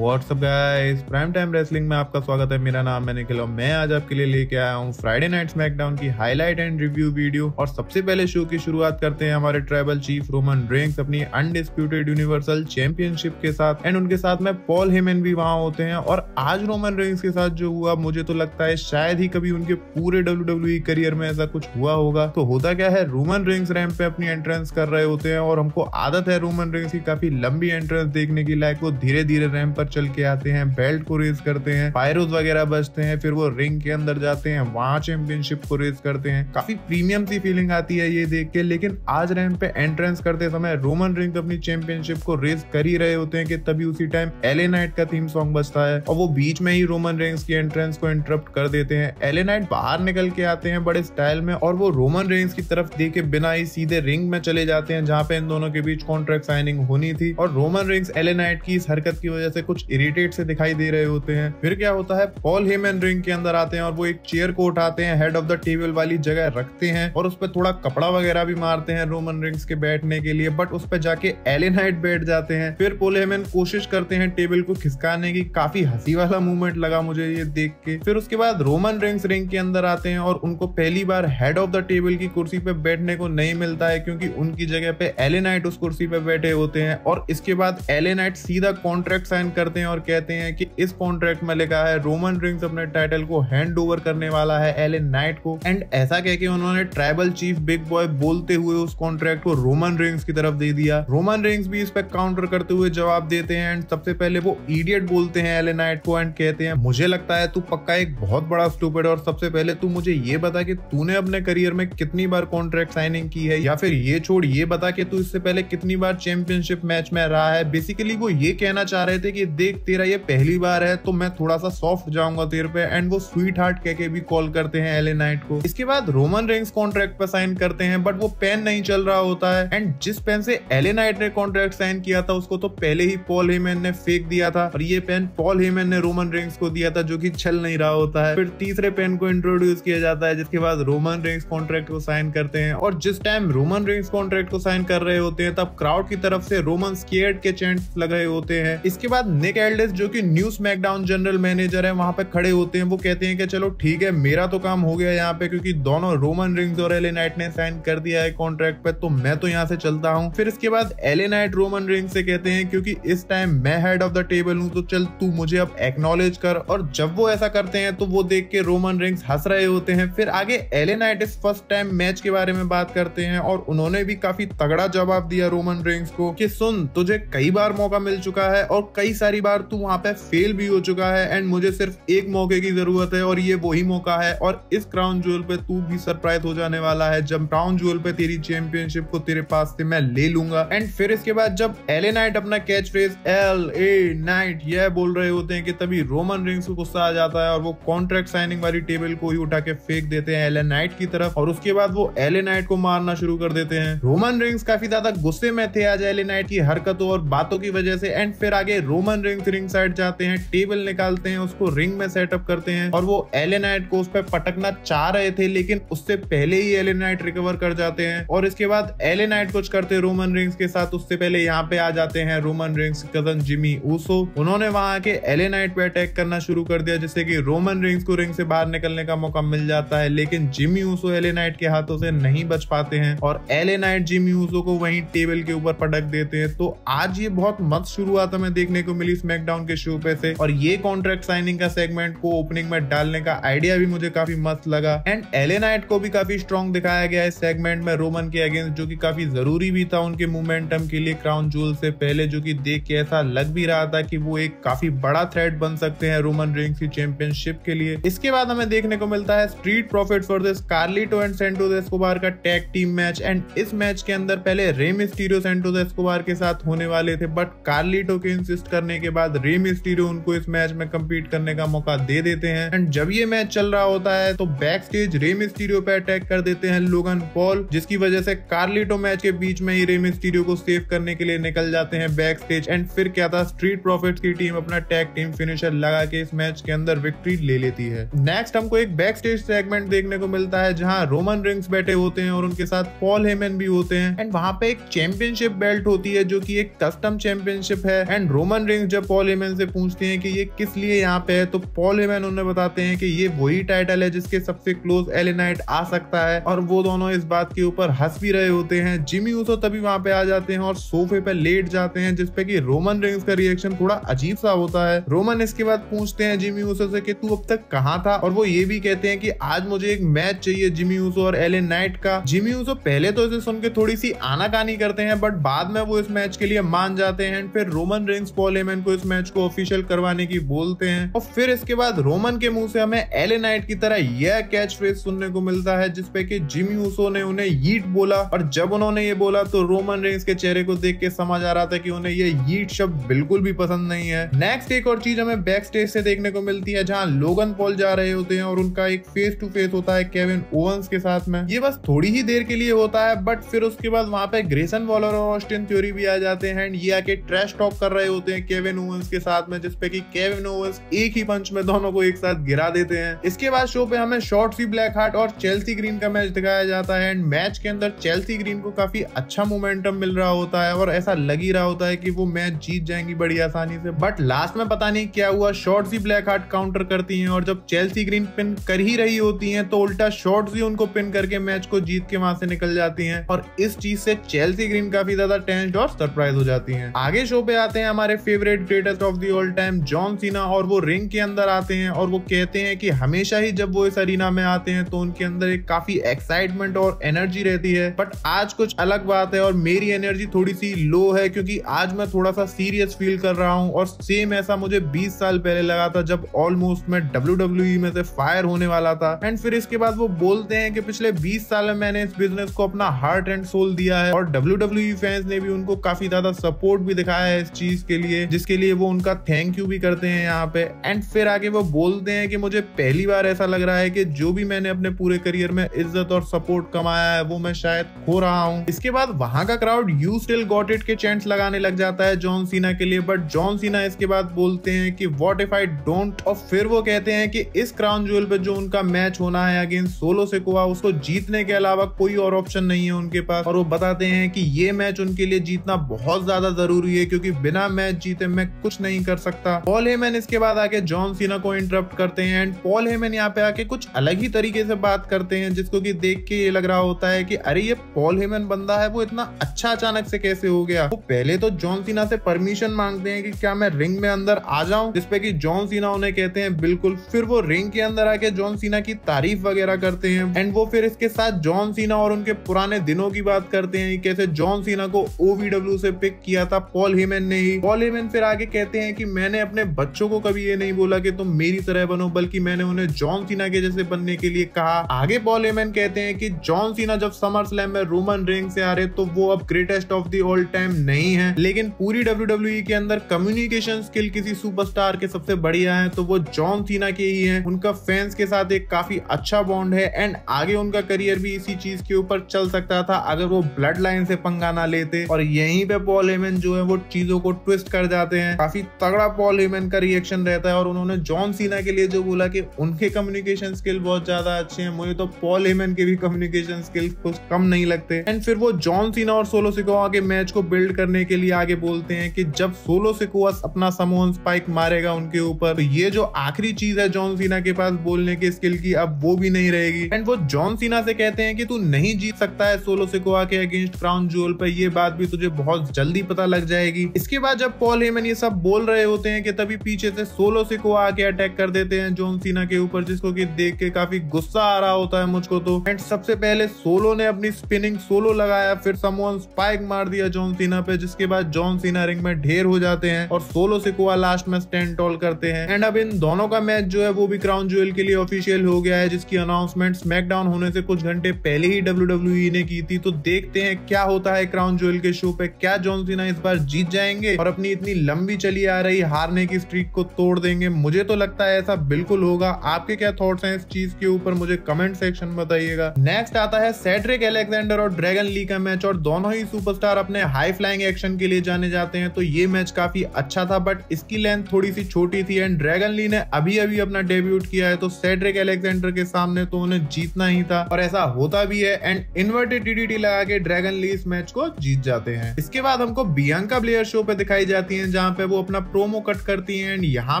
WhatsApp guys, prime time wrestling में आपका स्वागत है। मेरा नाम है निखिल और मैं आज आपके लिए लेके आया हूँ फ्राइडे नाइट स्मैकडाउन की हाईलाइट एंड रिव्यू वीडियो। और सबसे पहले शो की शुरुआत करते हैं हमारे ट्राइबल चीफ रोमन रेंस अपनी अनडिस्प्यूटेड यूनिवर्सल चैंपियनशिप के साथ, एंड उनके साथ में पॉल हेमन भी वहां होते हैं। और आज रोमन रेंस के साथ जो हुआ, मुझे तो लगता है शायद ही कभी उनके पूरे WWE करियर में ऐसा कुछ हुआ होगा। तो होता क्या है, रोमन रेंस रैंप पे अपनी एंट्रेंस कर रहे होते हैं और हमको आदत है रोमन रेंस की काफी लंबी एंट्रेंस देखने की, लाइक वो धीरे धीरे रैंप पर चल के आते हैं, बेल्ट को रेस करते हैं, पायरोस वगैरह बजते हैं, फिर वो रिंग के अंदर जाते हैं, वहां चैंपियनशिप को रेस करते हैं। काफी प्रीमियम सी फीलिंग आती है ये देख के। लेकिन आज रैंप पे एंट्रेंस करते समय रोमन रेंस अपनी चैंपियनशिप को रेस कर ही रहे होते हैं कि तभी उसी टाइम एले नाइट का थीम सॉन्ग बजता है और वो बीच में ही रोमन रेंस की एंट्रेंस को इंटरप्ट कर देते हैं। एले नाइट बाहर निकल के आते हैं बड़े स्टाइल में और वो रोमन रेंस की तरफ देखे बिना ही सीधे रिंग में चले जाते हैं जहां पे इन दोनों के बीच कॉन्ट्रैक्ट साइनिंग होनी थी। और रोमन रेंस एले नाइट की इस हरकत की वजह से कुछ इरिटेट से दिखाई दे रहे होते हैं। फिर क्या होता है, पॉल हेमन रिंग के अंदर आते हैं और वो एक चेयर को उठाते हैं, हेड ऑफ द टेबल वाली जगह रखते हैं और उस पर थोड़ा कपड़ा वगैरह भी मारते हैं रोमन रेंस के बैठने के लिए, बट उस पर जाके एले नाइट बैठ जाते हैं। फिर पॉल हेमन कोशिश करते हैं टेबल को खिसकाने की, काफी हंसी वाला मूवमेंट लगा मुझे ये देख के। फिर उसके बाद रोमन रेंस रिंग के अंदर आते हैं और उनको पहली बार हेड ऑफ द टेबल की कुर्सी पे बैठने को नहीं मिलता है क्योंकि उनकी जगह पे एले नाइट उस कुर्सी पे बैठे होते हैं। और इसके बाद एले नाइट सीधा कॉन्ट्रैक्ट साइन करते हैं और कहते हैं कि इस कॉन्ट्रैक्ट में लिखा है रोमन रेंस अपने टाइटल को हैंड ओवर करने वाला है एले नाइट को। एंड ऐसा कह के उन्होंने ट्राइबल चीफ बिग बॉय बोलते हुए उस कॉन्ट्रैक्ट को रोमन रेंस की तरफ दे दिया। रोमन रेंस भी इस पे काउंटर करते हुए जवाब देते हैं एंड सबसे पहले वो इडियट बोलते हैं एले नाइट को एंड कहते हैं मुझे लगता है तू पक्का एक बहुत बड़ा स्टूपिड है और सबसे पहले तू मुझे ये बता कि तूने अपने करियर में कितनी बार कॉन्ट्रैक्ट साइनिंग की है, या फिर ये छोड़ ये बता कि तू इससे पहले कितनी बार चैंपियनशिप मैच में रहा है। बेसिकली वो ये कहना चाह रहे थे कि देख तेरा ये पहली बार है तो मैं थोड़ा सा सॉफ्ट जाऊंगा तेरे पे। एंड वो स्वीट हार्ट कह के भी कॉल करते हैं एले नाइट को। इसके बाद रोमन रेंस कॉन्ट्रैक्ट पर साइन करते हैं बट वो पेन नहीं चल रहा होता है एंड जिस पेन से एले नाइट ने कॉन्ट्रैक्ट साइन किया था उसको तो पहले ही पॉल हेमन ने फेंक दिया था और ये पेन पॉल हेमन ने रोमन रेंस को दिया था जो कि चल नहीं रहा होता है। फिर तीसरे पेन को इंट्रोड्यूस किया जाता है जिसके बाद रोमन रेंस कॉन्ट्रैक्ट को साइन करते हैं और जिस टाइम रोमन रेंस कॉन्ट्रैक्ट को साइन कर रहे होते हैं तब क्राउड की तरफ से रोमन स्केयर्ड के चैंट्स लग रहे होते हैं। इसके बाद निक एल्डिस जो कि न्यू स्मैकडाउन जनरल मैनेजर है वहां पे खड़े होते हैं। वो कहते हैं कि चलो ठीक है, मेरा तो काम हो गया यहाँ पे क्योंकि दोनों रोमन रेंस और एले नाइट ने साइन कर दिया है कॉन्ट्रैक्ट पे, तो मैं तो यहाँ से चलता हूँ। फिर इसके बाद एले नाइट रोमन रेंस से कहते हैं क्योंकि इस टाइम मैं हेड ऑफ द टेबल हूँ तो चल तू मुझे अब एक्नॉलेज कर। और जब वो ऐसा करते हैं तो वो देख के रोमन रेंस हंस रहे होते हैं। फिर आगे एले नाइट इस फर्स्ट टाइम मैच के बारे में बात करते हैं और उन्होंने भी काफी तगड़ा जवाब दिया रोमन रेंस को कि सुन, तुझे कई बार मौका मिल चुका है और कई सारी बार तू वहां पे फेल भी हो चुका है एंड मुझे सिर्फ एक मौके की जरूरत है और ये वही मौका है। और इस क्राउन ज्वेल पे तू भी सरप्राइज हो जाने वाला है जब क्राउन ज्वेल पे तेरी चैंपियनशिप को तेरे पास से मैं ले लूंगा। एंड फिर इसके बाद जब एले नाइट अपना catch phrase L A night यह बोल रहे होते हैं कि तभी रोमन रेंस को गुस्सा आ जाता है और वो कॉन्ट्रैक्ट साइनिंग वाली टेबल को ही उठा के फेंक देते हैं एले नाइट की तरफ और उसके बाद वो एले नाइट को मारना शुरू कर देते हैं। रोमन रेंस काफी ज्यादा गुस्से में थे आज एले नाइट की हरकतों और बातों की वजह से। एंड फिर आगे रोमन रेंस रिंग साइड जाते हैं, टेबल निकालते हैं, उसको रिंग में सेटअप करते हैं और वो एले नाइट को उस पर पटकना चाह रहे थे लेकिन उससे पहले ही एले नाइट रिकवर कर जाते हैं। और इसके बाद एले नाइट कुछ करते रोमन रेंस के साथ उससे पहले यहाँ पे आ जाते हैं Roman Reigns cousin Jimmy Uso. उन्होंने वहां आके एले नाइट पे अटैक करना शुरू कर दिया जिससे कि रोमन रेंस को रिंग से बाहर निकलने का मौका मिल जाता है, लेकिन जिमी ऊसो एले नाइट के हाथों से नहीं बच पाते हैं और एले नाइट जिमी ऊसो को वहीं टेबल के ऊपर पटक देते हैं। तो आज ये बहुत मस्त शुरुआत हमें देखने को मिली स्मैकडाउन के शो पे से और ये कॉन्ट्रैक्ट साइनिंग का सेगमेंट को ओपनिंग में डालने का आइडिया भी मुझे काफी मस्त लगा। एंड एले नाइट को भी काफी स्ट्रॉन्ग दिखाया गया इस सेगमेंट में रोमन के अगेंस्ट, जो कि काफी जरूरी भी था उनके मोमेंटम के लिए क्राउन ज्वेल से पहले, जो कि देख के ऐसा लग भी रहा था कि वो एक काफी बड़ा थ्रेट बन सकते हैं रोमन रेंस की चैंपियनशिप के लिए। इसके बाद हमें देखने को मिलता है street profits versus Carlito and Santos Escobar का टैग टीम मैच। एंड इस मैच के अंदर पहले रे मिस्टीरियो सैंटोस एस्कोबार के साथ होने वाले थे बट कार्लिटो के इंसिस्ट करने के बाद रे मिस्टीरियो उनको इस मैच में कम्पीट करने का मौका दे देते हैं। एंड जब ये मैच चल रहा होता है तो बैक स्टेज रे मिस्टीरियो पे अटैक कर देते हैं लोगन पॉल, जिसकी वजह से कार्लिटो मैच के बीच में ही रे मिस्टीरियो को सेव करने के लिए निकल जाते हैं बैक स्टेज। एंड फिर क्या था, स्ट्रीट प्रॉफिट्स की टीम अपना टैग टीम फिनिशर लगा के इस मैच के अंदर विक्ट्री ले लेती है। नेक्स्ट हमको एक बैक स्टेज सेगमेंट देखने को मिलता है जहां रोमन रेंस बैठे होते हैं और उनके साथ पॉल हेमन भी होते हैं। एंड वहां पे एक चैंपियनशिप बेल्ट होती है जो कि एक कस्टम चैंपियनशिप है एंड रोमन रेंस जब पॉल हेमन से पूछते हैं कि ये किस लिए यहाँ पे है, तो पॉल हेमन उन्हें बताते हैं कि ये वही टाइटल है जिसके सबसे क्लोज एले नाइट आ सकता है, और वो दोनों इस बात के ऊपर हंस भी रहे होते हैं। जिमी ऊसो तभी वहां पे आ जाते हैं और सोफे पे लेट जाते हैं, जिसपे कि रोमन रेंस का रिएक्शन थोड़ा अजीब सा होता है। रोमन इसके बाद पूछते हैं जिमी ऊसो से कि तू अब तक कहाँ था, और वो ये भी कहते हैं कि आज मुझे एक मैच चाहिए जिमी ऊसो और एले नाइट का। जिमी ऊसो पहले तो इसे सुन के थोड़ी सी आनाकानी करते हैं, बट बाद में वो इस मैच के लिए मान जाते हैं। फिर रोमन रेंस पॉल हेमन को इस मैच को ऑफिशियल करवाने की बोलते हैं, और फिर इसके बाद रोमन के मुंह से हमें एले नाइट की तरह यह कैच फ्रेज सुनने को मिलता है, जिसपे कि जिमी ऊसो ने उन्हें यीट बोला, और जब उन्होंने ये बोला तो रोमन रेंस के चेहरे को देख के समझ आ रहा था कि उन्हें ये यीट शब्द बिल्कुल भी पसंद नहीं है। नेक्स्ट एक और चीज हमें बैक स्टेज से देखने को मिलती है, जहां लोगन पॉल जा रहे होते हैं और उनका एक फेस टू फेस होता है केविन ओवंस के साथ में। ये बस थोड़ी ही देर के लिए होता है, बट फिर उसके बाद वहां पे ग्रेसन वॉलर और ऑस्टिन थ्योरी भी आ जाते हैं, एंड ये आके ट्रैश टॉक कर रहे होते हैं केविन ओवंस के साथ में, जिसपे कि केविन ओवंस एक ही पंच में दोनों को एक साथ गिरा देते हैं। इसके बाद शो पे हमें शॉर्ट्सी ब्लैक हार्ट और चेल्सी ग्रीन का मैच दिखाया जाता है, एंड मैच के अंदर चेल्सी ग्रीन को काफी अच्छा मोमेंटम मिल रहा होता है, और ऐसा लग ही रहा होता है कि वो मैच जीत जाएंगी बड़ी आसानी से। बट लास्ट में पता नहीं क्या हुआ, शॉर्ट्सी ब्लैक हार्ट काउंटर करती हैं, और जब चेल्सी ग्रीन पिन कर ही रही होती हैं तो उल्टा शॉर्ट्सी उनको पिन करके मैच को जीत के वहां से निकल जाती हैं, और इस चीज से चेल्सी ग्रीन काफी ज्यादा टेंस्ड और सरप्राइज हो जाती हैं। आगे शो पे आते हैं हमारे favourite greatest of the all time John Cena, और वो रिंग के अंदर आते हैं और वो कहते हैं कि हमेशा ही जब वो इस अरीना में आते हैं तो उनके अंदर एक काफी एक्साइटमेंट और एनर्जी रहती है, बट आज कुछ अलग बात है और मेरी एनर्जी थोड़ी सी लो है, क्योंकि आज मैं थोड़ा सा सीरियस फील कर रहा हूँ, और सेम ऐसा मुझे 20 साल पहले लगा था जब ऑलमोस्ट मैं WWE में से फायर होने वाला था। एंड फिर इसके बाद वो बोलते हैं कि पिछले 20 साल में मैंने इस बिजनेस को अपना हार्ट एंड सोल दिया है, और WWE फैंस ने भी उनको काफी ज्यादा सपोर्ट भी दिखाया है इस चीज के लिए, जिसके लिए वो उनका थैंक यू भी करते हैं यहाँ पे। एंड फिर आगे वो बोलते हैं कि मुझे पहली बार ऐसा लग रहा है कि जो भी मैंने अपने पूरे करियर में इज्जत और सपोर्ट कमाया है वो मैं शायद खो रहा हूँ। इसके बाद वहां का crowd you still got it के चैंट्स लगाने लग जाता है जॉन सीना के लिए, बट जॉन सीना इसके बाद बोलते हैं कि व्हाट इफ आई डोंट, और फिर वो कहते हैं कि इस क्राउन ज्वेल पे जो उनका मैच होना है अगेंस्ट सोलो सिकोआ, उसको जीतने के अलावा कोई और ऑप्शन नहीं है उनके पास, और वो बताते हैं कि ये मैच उनके लिए जीतना बहुत ज्यादा जरूरी है, क्योंकि बिना मैच जीते मैं कुछ नहीं कर सकता। पॉल हेमन इसके बाद आके जॉन सीना को इंटरप्ट करते हैं, एंड पॉल हेमन यहाँ पे आके कुछ अलग ही तरीके से बात करते हैं, जिसको कि देख के ये लग रहा होता है कि अरे ये पॉल हेमन बंदा है, वो इतना अच्छा अचानक से कैसे हो गया। वो पहले तो जॉन सीना से परमिशन मांगते हैं कि क्या मैं रिंग में अंदर आ जाऊं, जिसपे कि जॉन सीना उन्हें कहते हैं बिल्कुल। फिर वो रिंग के अंदर आके जॉन सीना की तारीफ वगैरह करते हैं, एंड वो फिर इसके साथ जॉन सीना और उनके पुराने दिनों की बात करते हैं, कैसे जॉन सीना को OVW से पिक किया था पॉल हेमन ने ही। पॉल हेमन फिर आगे कहते हैं कि मैंने अपने बच्चों को कभी ये नहीं बोला कि तुम मेरी तरह बनो, बल्कि मैंने उन्हें जॉन सीना के जैसे बनने के लिए कहा। आगे पॉल हेमन कहते हैं कि जॉन सीना जब समर स्लैम में रोमन रेंस से आ रहे तो वो अब greatest of the all time नहीं है, लेकिन पूरी WWE के अंदर कम्युनिकेशन स्किल किसी सुपरस्टार के सबसे बढ़िया है तो वो जॉन सीना के ही हैं। उनका फैंस के साथ एक काफी अच्छा बॉन्ड है, एंड आगे उनका करियर भी इसी चीज के ऊपर चल सकता था अगर वो ब्लड लाइन से पंगा ना लेते। और यहीं पे पॉल हेमन जो है वो चीजों को ट्विस्ट कर जाते हैं। काफी तगड़ा पॉल हेमन का रिएक्शन रहता है, और उन्होंने जॉन सीना के लिए जो बोला कि उनके कम्युनिकेशन स्किल बहुत ज्यादा अच्छे हैं, मुझे तो पॉल हेमन के भी कम्युनिकेशन स्किल कुछ कम नहीं लगते। एंड फिर वो जॉन सीना और सोलो सिकोआ के मैच को बिल्ड करने के लिए आगे बोलते हैं कि जब सोलो सिकोआ अपना समोन स्पाइक मारेगा उनके ऊपर, तो ये जो आखिरी चीज है जॉन सीना के पास बोलने के स्किल की, अब वो भी नहीं रहेगी। एंड वो जॉन सीना से कहते हैं कि तू नहीं जीत सकता है सोलो सिकोआ के अगेंस्ट क्राउन ज्वेल पे, ये बात भी तुझे बहुत जल्दी पता लग जाएगी। इसके बाद जब पॉल हेमन ये सब बोल रहे होते हैं कि तभी पीछे से सोलो सिकोआ आके अटैक कर देते हैं जॉन सीना के ऊपर, जिसको कि देख के काफी गुस्सा आ रहा होता है मुझको तो। एंड सबसे पहले सोलो ने अपनी स्पिनिंग सोलो लगाया, फिर समोन स्पाइक मार दिया जॉन सीना पे, जिसके बाद जॉन सीना रिंग में ढेर हो जाते हैं और सोलो सिकोआ लास्ट में स्टैंड टॉल करते हैं। एंड अब इन दोनों का मैच जो है वो भी क्राउन ज्वेल के लिए ऑफिशियल हो गया है, जिसकी अनाउंसमेंट स्मैकडाउन होने से कुछ घंटे पहले ही WWE ने की थी। तो देखते हैं क्या होता है क्राउन ज्वेल के शो पे, क्या जॉन सीना इस बार जीत जाएंगे और अपनी इतनी लंबी चली आ रही हारने की स्ट्रीक को तोड़ देंगे। मुझे तो लगता है ऐसा बिल्कुल होगा। आपके क्या थॉट्स हैं इस चीज के ऊपर, मुझे कमेंट सेक्शन में बताइएगा। नेक्स्ट आता है सेड्रिक अलेक्जेंडर और ड्रैगन ली का मैच, और दोनों ही सुपरस्टार अपने हाई फ्लाइंग एक्शन के लिए जाने जाते हैं। तो ये मैच काफी अच्छा था, बट इसकी लेंथ थोड़ी सी छोटी थी, एंड ड्रैगन ली ने अभी अभी अपना डेब्यूट किया है, तो सेड्रिक अलेक्जेंडर के सामने तो उन्हें जीतना ही था, और ऐसा होता भी है। एंड इन्वर्टेड DDT लगा के ड्रैगन ली इस मैच को जीत जाते हैं। इसके बाद हमको बियांका ब्लेयर शो पे दिखाई जाती हैं, हैं जहाँ पे वो अपना प्रोमो कट करती हैं एंड यहाँ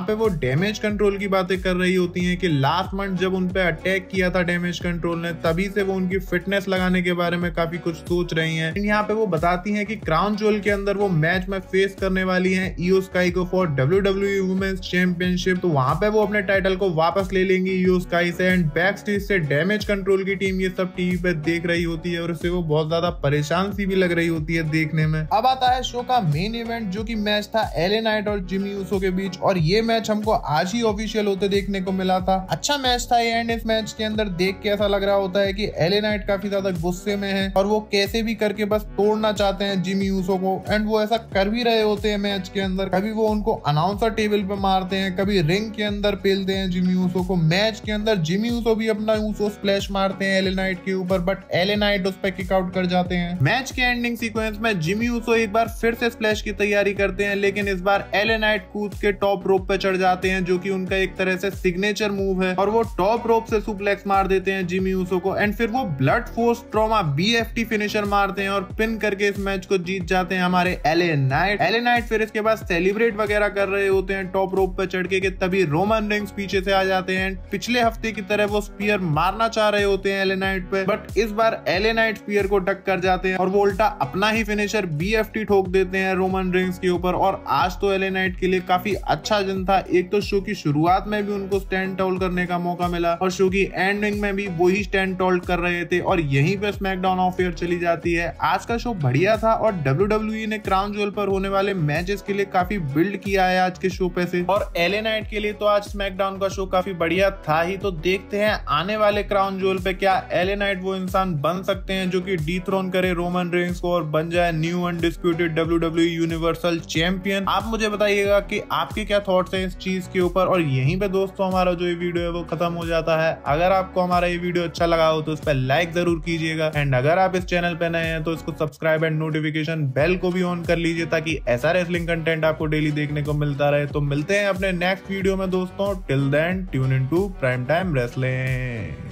पे वो डैमेज कंट्रोल की बातें कर रही होती हैं कि लास्ट मंथ जब उन पे अटैक किया था डैमेज कंट्रोल ने, तभी से वो उनकी फिटनेस लगाने के बारे में काफी कुछ सोच रही हैं। यहाँ पे वो बताती हैं कि क्राउन ज्वेल के अंदर वो मैच में फेस करने वाली हैं इयो स्काई को फॉर WWE वुमेन्स चैंपियनशिप, तो वहां पे वो अपने टाइटल को वापस ले लेंगी इयो स्काई से। एंड बैक स्टेज से डैमेज कंट्रोल की टीम ये सब टीवी पे देख रही होती है और उससे वो बहुत ज्यादा परेशान सी भी लग रही होती है देखने में। अब आता है शो का मेन इवेंट जो कि मैच था एले नाइट और जिमी यूसो के बीच, और ये मैच हमको आज ही ऑफिशियल होते देखने को मिला था। अच्छा मैच था ये एंड इस मैच के अंदर देख के ऐसा लग रहा होता है कि एले नाइट काफी ज्यादा गुस्से में है और वो कैसे भी करके बस तोड़ना चाहते हैं जिमी यूसो को, एंड वो ऐसा कर भी रहे होते हैं मैच के अंदर। कभी वो उनको अनाउंसर टेबल पे मारते हैं, कभी रिंग के अंदर पेलते हैं जिमी यूसो को। मैच के अंदर जिमी यूसो भी अपना यूसो स्प्लैश मारते हैं एले नाइट के ऊपर, बट एले नाइट उस पर किक आउट कर जाते हैं। मैच के एंडिंग सीक्वेंस में जिमी यूसो एक बार फिर से स्प्लैश की तैयारी करते हैं, लेकिन इस बार एले नाइट कूद के टॉप रोप पे चढ़ जाते हैं जो कि उनका एक तरह से सिग्नेचर मूव है, और वो टॉप रोप से सुप्लेक्स मार देते हैं जिमी यूसो को। एंड फिर वो blood force trauma BFT finisher मारते हैं और पिन करके इस मैच को जीत जाते हैं हमारे एले नाइट। एले नाइट फिर इसके बाद सेलिब्रेट वगैरह कर रहे होते हैं टॉप रोप पे चढ़ के, तभी रोमन रिंग्स पीछे से आ जाते हैं। पिछले हफ्ते की तरह वो स्पीयर मारना चाह रहे होते हैं एले नाइट पे, बट इस बार एले नाइट स्पीयर को डक कर जाते हैं और वो उल्टा अपना ही फिनिशर BFT ठोक देते हैं रोमन रिंग्स के ऊपर। और आज तो एले नाइट के लिए काफी अच्छा दिन था। एक तो शो की शुरुआत में भी उनको स्टैंड टॉल करने का मौका मिला और शो की एंडिंग में भी वही स्टैंड टॉल कर रहे थे, और यहीं पे स्मैकडाउन ऑफ एयर चली जाती है। आज का शो बढ़िया था और WWE ने क्राउन ज्वेल पर होने वाले मैचेस के लिए काफी बिल्ड किया है आज के शो पे से, और एले नाइट के लिए तो आज स्मैकडाउन का शो काफी बढ़िया था ही। तो देखते हैं आने वाले क्राउन ज्वेल पे क्या एले नाइट वो इंसान बन सकते हैं जो कि डीथ्रोन करे रोमन रेंस को और बन जाए new undisputed WWE universal champion. आप मुझे बताइएगा कि आपके क्या थॉट्स हैं इस चीज के ऊपर। और यहीं पे दोस्तों हमारा जो ये वीडियो है वो खत्म हो जाता है। अगर आपको हमारा ये वीडियो अच्छा लगा हो तो इस पर लाइक जरूर कीजिएगा, एंड अगर आप इस चैनल पे नए हैं तो इसको सब्सक्राइब एंड नोटिफिकेशन बेल को भी ऑन कर लीजिए ताकि ऐसा रेसलिंग कंटेंट आपको डेली देखने को मिलता रहे। तो मिलते हैं अपने नेक्स्ट वीडियो में दोस्तों। Till then tune in to prime time wrestling.